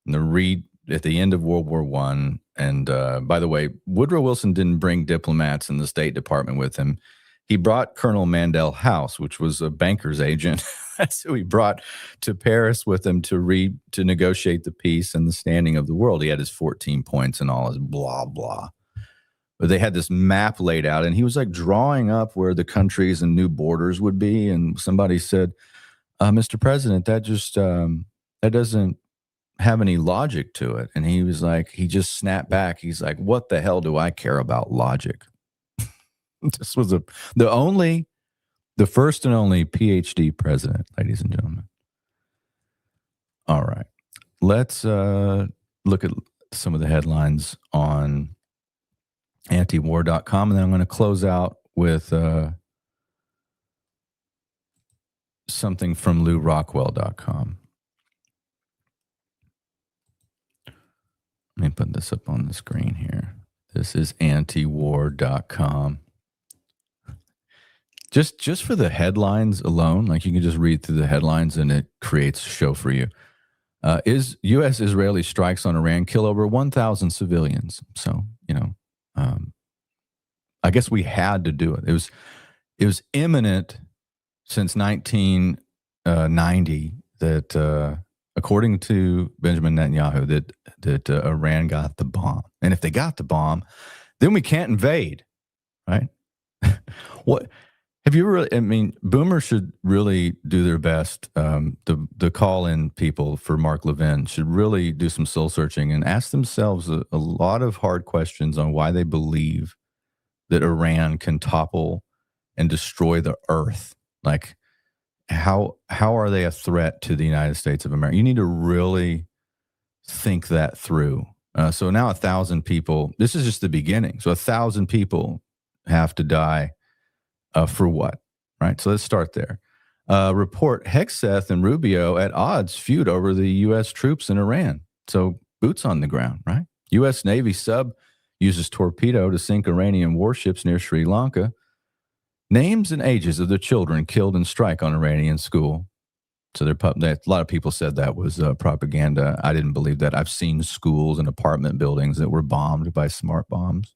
and at the end of World War I. And by the way, Woodrow Wilson didn't bring diplomats in the State Department with him. He brought Colonel Mandel House, which was a banker's agent. That's who he brought to Paris with him to negotiate the peace and the standing of the world. He had his 14 points and all his blah, blah. But they had this map laid out, and he was like drawing up where the countries and new borders would be. And somebody said, Mr. President, that doesn't have any logic to it. And he was like, he just snapped back. He's like, what the hell do I care about logic? This was the first and only PhD president, ladies and gentlemen. All right. Let's look at some of the headlines on antiwar.com, and then I'm going to close out with something from LouRockwell.com. Let me put this up on the screen here. This is antiwar.com. Just for the headlines alone, like you can just read through the headlines and it creates a show for you. Is U.S.-Israeli strikes on Iran kill over 1,000 civilians? So, I guess we had to do it. It was imminent since 1990 that, according to Benjamin Netanyahu, that Iran got the bomb. And if they got the bomb, then we can't invade, right? What have you really? I mean, boomers should really do their best. The call-in people for Mark Levin should really do some soul searching and ask themselves a lot of hard questions on why they believe that Iran can topple and destroy the earth. Like, how are they a threat to the United States of America? You need to really think that through. So now 1,000 people. This is just the beginning. So 1,000 people have to die. For what? Right. So let's start there. Report Hegseth and Rubio at odds feud over the U.S. troops in Iran. So boots on the ground, right? U.S. Navy sub uses torpedo to sink Iranian warships near Sri Lanka. Names and ages of the children killed in strike on Iranian school. So a lot of people said that was propaganda. I didn't believe that. I've seen schools and apartment buildings that were bombed by smart bombs.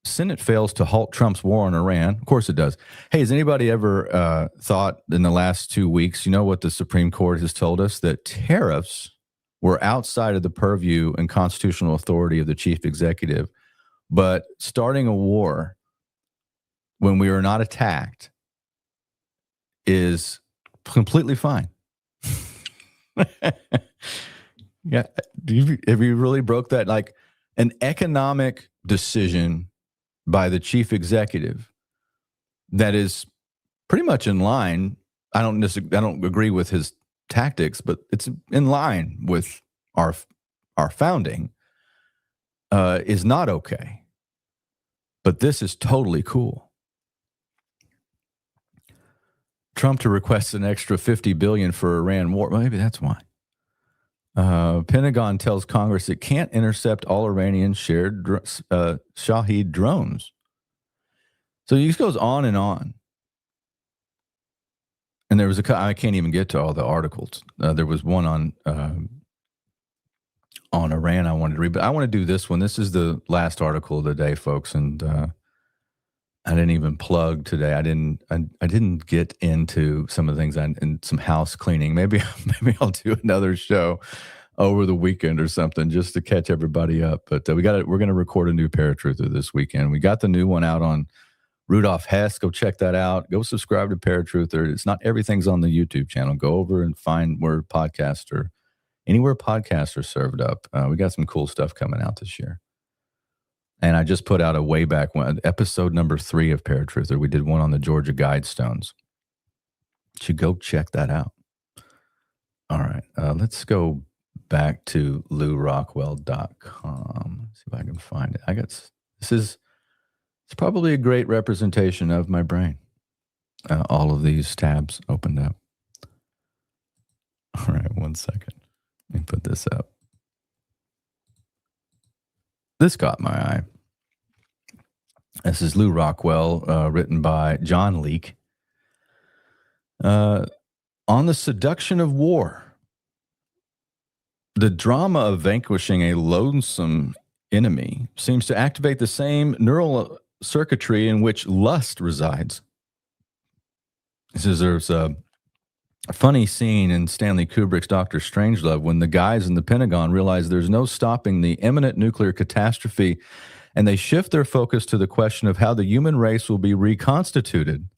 Senate fails to halt Trump's war on Iran. Of course it does. Hey, has anybody ever thought in the last 2 weeks, what the Supreme Court has told us? That tariffs were outside of the purview and constitutional authority of the chief executive. But starting a war when we are not attacked is completely fine. Yeah. Have you really broke that? Like an economic decision by the chief executive that is pretty much in line. I don't agree with his tactics, but it's in line with our founding, is not okay. But this is totally cool. Trump to request an extra $50 billion for Iran war. Well, maybe that's why. Pentagon tells Congress it can't intercept all Iranian shared Shahed drones. So this goes on and on. And there was I can't even get to all the articles. There was one on Iran I wanted to read, but I want to do this one. This is the last article of the day, folks, and I didn't even plug today. I didn't get into some of the things and some house cleaning. Maybe I'll do another show over the weekend or something just to catch everybody up. But we're going to record a new Paratruther this weekend. We got the new one out on Rudolph Hess. Go check that out. Go subscribe to Paratruther. It's not everything's on the YouTube channel. Go over and find anywhere podcasts are served up. We got some cool stuff coming out this year. And I just put out a way back one, episode number 3 of Paratruther. We did one on the Georgia Guidestones. You should go check that out. All right. Let's go back to LouRockwell.com. See if I can find it. It's probably a great representation of my brain. All of these tabs opened up. All right. 1 second. Let me put this up. This caught my eye. This is Lou Rockwell, written by John Leake. On the seduction of war. The drama of vanquishing a loathsome enemy seems to activate the same neural circuitry in which lust resides. This is there's a funny scene in Stanley Kubrick's Dr. Strangelove when the guys in the Pentagon realize there's no stopping the imminent nuclear catastrophe, and they shift their focus to the question of how the human race will be reconstituted.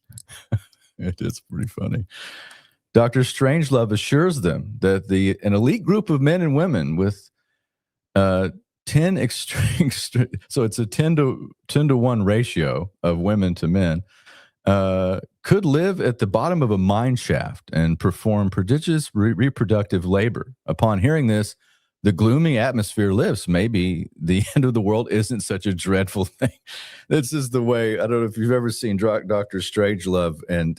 It is pretty funny. Dr. Strangelove assures them that an elite group of men and women with 10 extreme, so it's a 10 to 1 ratio of women to men, could live at the bottom of a mine shaft and perform prodigious reproductive labor. Upon hearing this, the gloomy atmosphere lifts. Maybe the end of the world isn't such a dreadful thing. This is the way, I don't know if you've ever seen Dr. Strangelove and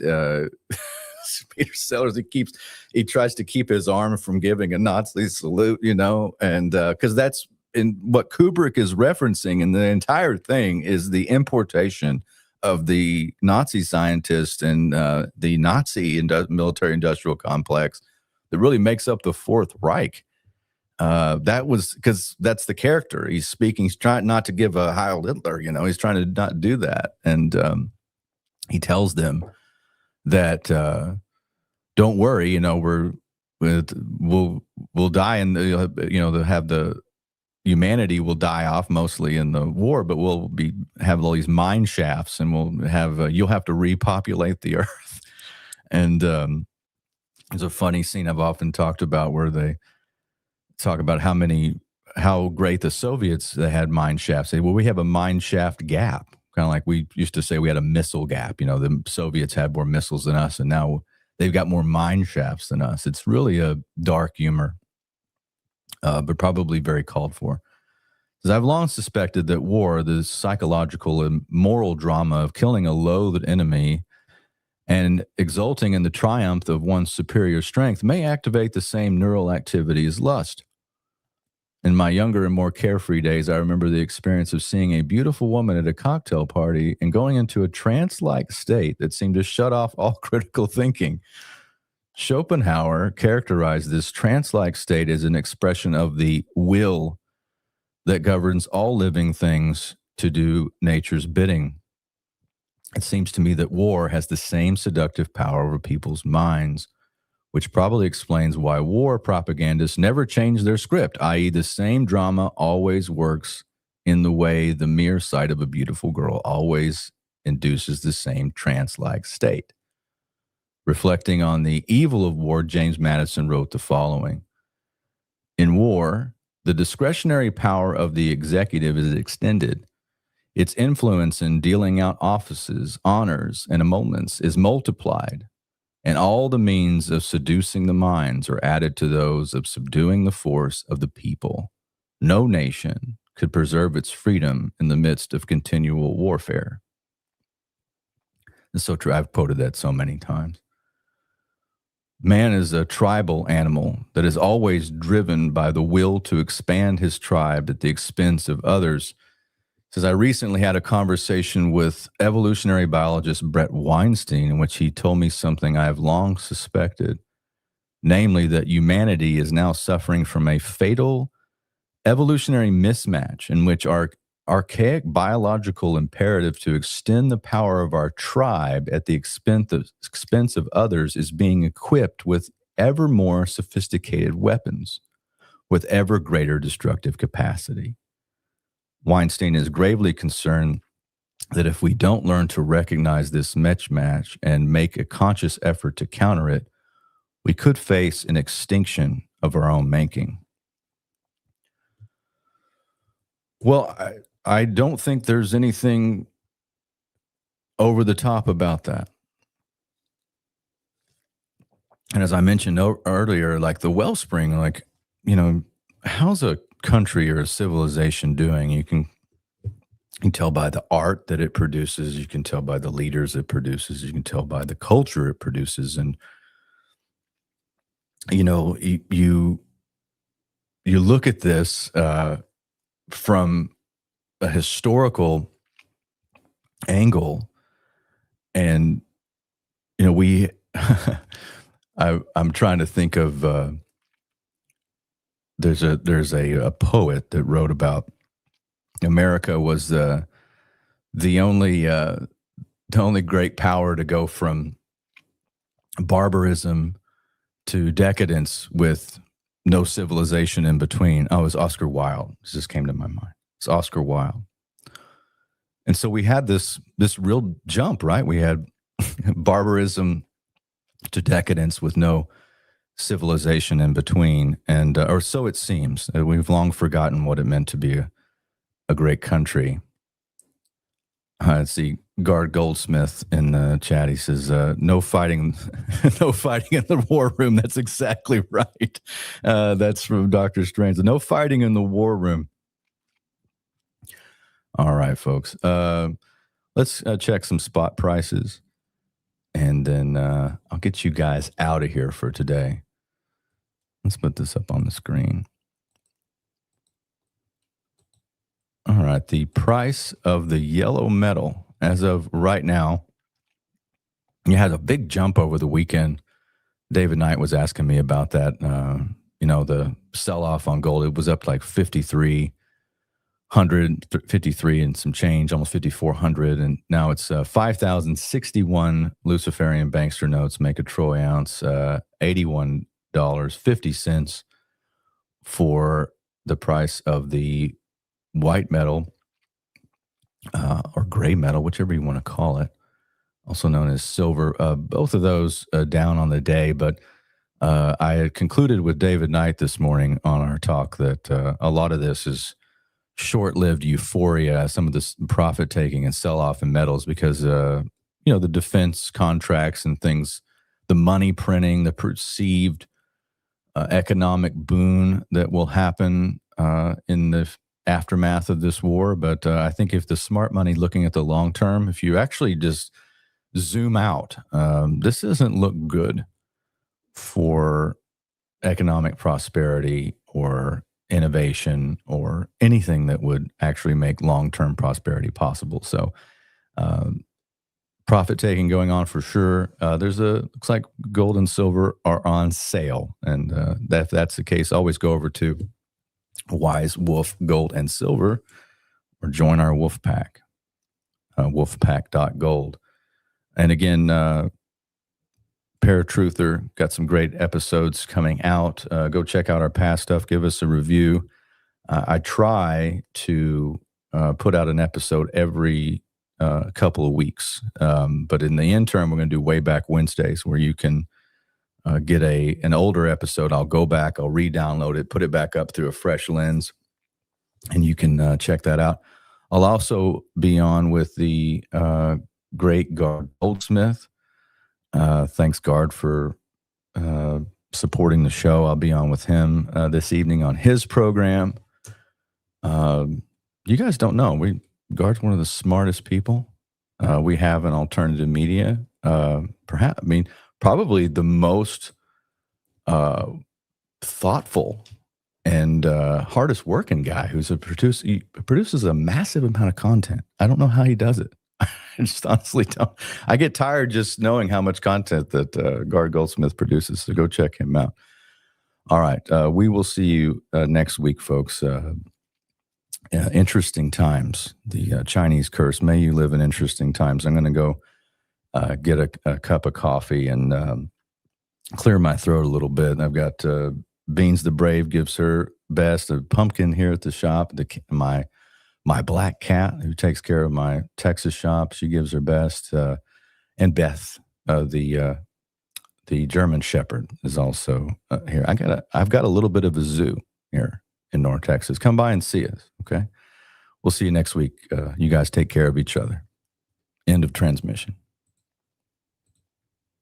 Peter Sellers. He tries to keep his arm from giving a Nazi salute, and because that's in what Kubrick is referencing, and the entire thing is the importation of the Nazi scientists and the Nazi military industrial complex that really makes up the Fourth Reich. That was because that's the character he's speaking. He's trying not to give a Heil Hitler, he's trying to not do that. And he tells them that, don't worry, we'll die, and they'll have the humanity will die off mostly in the war, but we'll have all these mine shafts, and we'll have you'll have to repopulate the earth. And there's a funny scene I've often talked about where they talk about how great the Soviets, they had mine shafts. They say, well, we have a mine shaft gap, kind of like we used to say we had a missile gap. The Soviets had more missiles than us, and now they've got more mine shafts than us. It's really a dark humor. But probably very called for. Because I've long suspected that war, the psychological and moral drama of killing a loathed enemy and exulting in the triumph of one's superior strength, may activate the same neural activity as lust. In my younger and more carefree days, I remember the experience of seeing a beautiful woman at a cocktail party and going into a trance-like state that seemed to shut off all critical thinking. Schopenhauer characterized this trance-like state as an expression of the will that governs all living things to do nature's bidding. It seems to me that war has the same seductive power over people's minds, which probably explains why war propagandists never change their script, i.e. the same drama always works in the way the mere sight of a beautiful girl always induces the same trance-like state. Reflecting on the evil of war, James Madison wrote the following. In war, the discretionary power of the executive is extended. Its influence in dealing out offices, honors, and emoluments is multiplied, and all the means of seducing the minds are added to those of subduing the force of the people. No nation could preserve its freedom in the midst of continual warfare. It's so true. I've quoted that so many times. Man is a tribal animal that is always driven by the will to expand his tribe at the expense of others. Says, I recently had a conversation with evolutionary biologist Brett Weinstein in which he told me something I have long suspected, namely that humanity is now suffering from a fatal evolutionary mismatch in which our archaic biological imperative to extend the power of our tribe at the expense of others is being equipped with ever more sophisticated weapons with ever greater destructive capacity. Weinstein is gravely concerned that if we don't learn to recognize this mismatch and make a conscious effort to counter it, we could face an extinction of our own making. Well, I don't think there's anything over the top about that. And as I mentioned earlier, like the wellspring, like, how's a country or a civilization doing? You can tell by the art that it produces. You can tell by the leaders it produces. You can tell by the culture it produces. And, you look at this from a historical angle, and, we, I'm trying to think of, there's a poet that wrote about America was the only great power to go from barbarism to decadence with no civilization in between. Oh, it was Oscar Wilde. This just came to my mind. It's Oscar Wilde. And so we had this real jump, right? We had barbarism to decadence with no civilization in between, and or so it seems. We've long forgotten what it meant to be a great country. Let's see, Guard Goldsmith in the chat. He says, "No fighting, no fighting in the war room." That's exactly right. That's from Dr. Strange. No fighting in the war room. All right, folks. Let's check some spot prices, and then I'll get you guys out of here for today. Let's put this up on the screen. All right, the price of the yellow metal as of right now, you had a big jump over the weekend. David Knight was asking me about that. The sell-off on gold, it was up like 5,353 and some change, almost 5,400, and now it's 5,061 Luciferian Bankster notes make a troy ounce, $81.50 for the price of the white metal or gray metal, whichever you want to call it, also known as silver. Both of those down on the day, but I had concluded with David Knight this morning on our talk that a lot of this is short-lived euphoria, some of this profit taking and sell-off in metals because the defense contracts and things, the money printing, the perceived economic boon that will happen in the aftermath of this war. But I think if the smart money looking at the long term, if you actually just zoom out, this doesn't look good for economic prosperity or innovation or anything that would actually make long-term prosperity possible. So profit taking going on for sure. Looks like gold and silver are on sale. And if that's the case, always go over to Wise Wolf Gold and Silver or join our Wolf Pack, wolfpack.gold. And again, Paratruther got some great episodes coming out. Go check out our past stuff. Give us a review. I try to put out an episode every couple of weeks. But in the interim, we're going to do Way Back Wednesdays where you can get an older episode. I'll go back, I'll re-download it, put it back up through a fresh lens, and you can check that out. I'll also be on with the great Guard Goldsmith. Thanks, Guard, for supporting the show. I'll be on with him this evening on his program. You guys don't know, Guard's one of the smartest people we have in alternative media. Probably the most thoughtful and hardest working guy who's he produces a massive amount of content. I don't know how he does it. I just honestly don't. I get tired just knowing how much content that Gard Goldsmith produces. So go check him out. All right. We will see you next week, folks. Interesting times. The Chinese curse. May you live in interesting times. I'm going to go get a cup of coffee and clear my throat a little bit. I've got Beans the Brave gives her best. A pumpkin here at the shop. My black cat who takes care of my Texas shop, she gives her best. And Beth, the German Shepherd, is also here. I've got a little bit of a zoo here in North Texas. Come by and see us. Okay, we'll see you next week. You guys take care of each other. End of transmission.